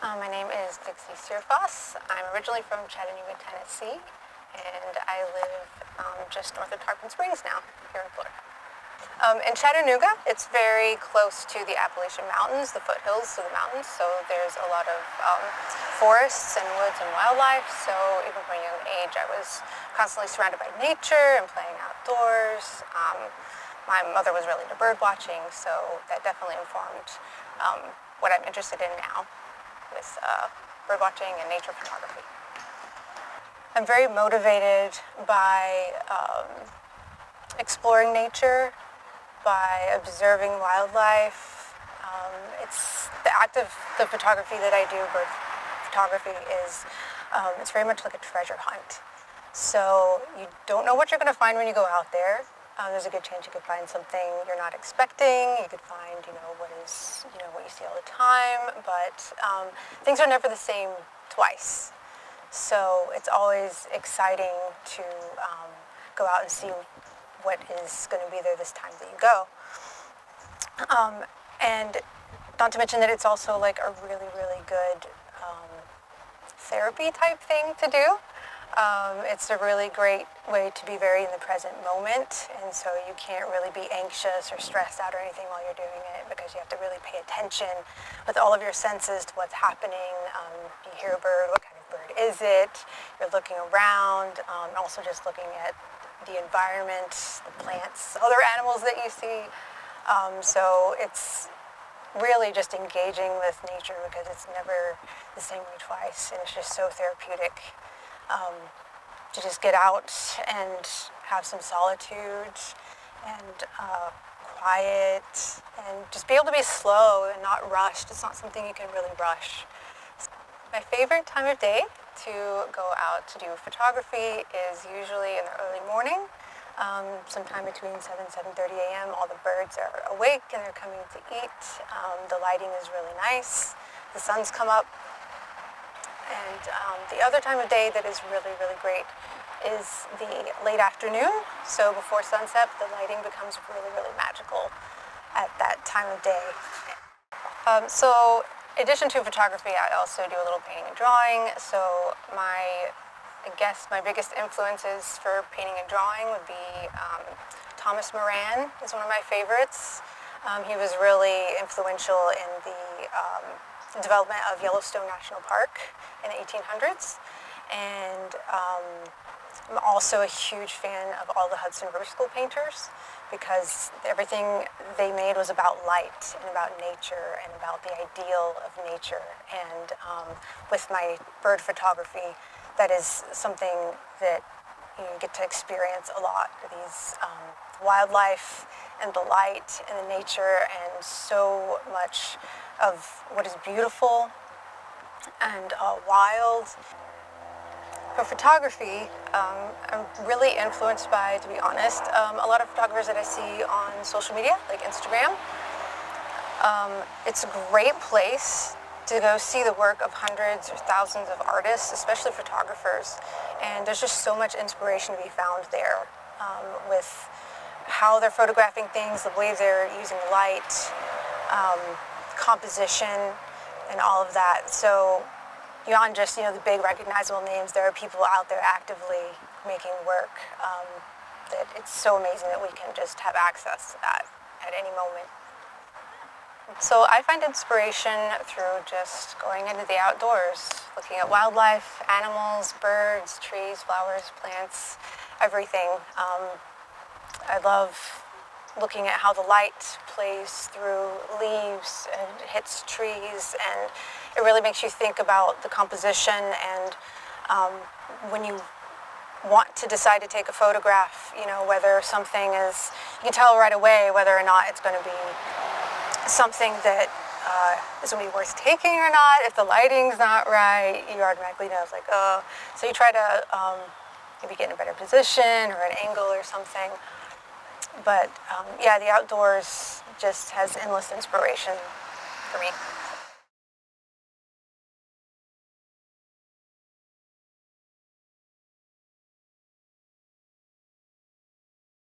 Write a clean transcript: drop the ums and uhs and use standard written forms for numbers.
My name is Dixie Searfoss. I'm originally from Chattanooga, Tennessee, and I live just north of Tarpon Springs now, here in Florida. In Chattanooga, it's very close to the Appalachian Mountains, the foothills of the mountains, so there's a lot of forests and woods and wildlife, so even from a young age I was constantly surrounded by nature and playing outdoors. My mother was really into bird watching, so that definitely informed what I'm interested in now with bird watching and nature photography. I'm very motivated by exploring nature, by observing wildlife. It's the act of the photography that I do, bird photography, is it's very much like a treasure hunt. So you don't know what you're going to find when you go out there. There's a good chance you could find something you're not expecting. You could find, what you see all the time. But things are never the same twice. So it's always exciting to go out and see what is going to be there this time that you go. And not to mention that it's also like a really, really good therapy type thing to do. It's a really great way to be very in the present moment, and so you can't really be anxious or stressed out or anything while you're doing it, because you have to really pay attention with all of your senses to what's happening. You hear a bird, what kind of bird is it? You're looking around, also just looking at the environment, the plants, other animals that you see. So it's really just engaging with nature, because it's never the same way twice, and it's just so therapeutic. To just get out and have some solitude and quiet, and just be able to be slow and not rushed. It's not something you can really rush. My favorite time of day to go out to do photography is usually in the early morning, sometime between 7 and 7:30 a.m. All the birds are awake and they're coming to eat. The lighting is really nice. The sun's come up. And the other time of day that is really, really great is the late afternoon. So before sunset, the lighting becomes really, really magical at that time of day. So in addition to photography, I also do a little painting and drawing. So my biggest influences for painting and drawing would be Thomas Moran is one of my favorites. He was really influential in the development of Yellowstone National Park in the 1800s, and I'm also a huge fan of all the Hudson River School painters, because everything they made was about light and about nature and about the ideal of nature. And with my bird photography, that is something that you get to experience a lot, these wildlife and the light and the nature and so much of what is beautiful and wild. For photography, I'm really influenced by, to be honest, a lot of photographers that I see on social media, like Instagram. It's a great place to go see the work of hundreds or thousands of artists, especially photographers, and there's just so much inspiration to be found there with how they're photographing things, the way they're using light, composition, and all of that. So beyond just the big recognizable names, there are people out there actively making work that it's so amazing that we can just have access to that at any moment. So I find inspiration through just going into the outdoors, looking at wildlife, animals, birds, trees, flowers, plants, everything. I love looking at how the light plays through leaves and hits trees, and it really makes you think about the composition. And when you want to decide to take a photograph, whether something is, you can tell right away whether or not it's going to be something that is going to be worth taking or not. If the lighting's not right, you automatically know. It's like, oh. So you try to maybe get in a better position or an angle or something. But the outdoors just has endless inspiration for me.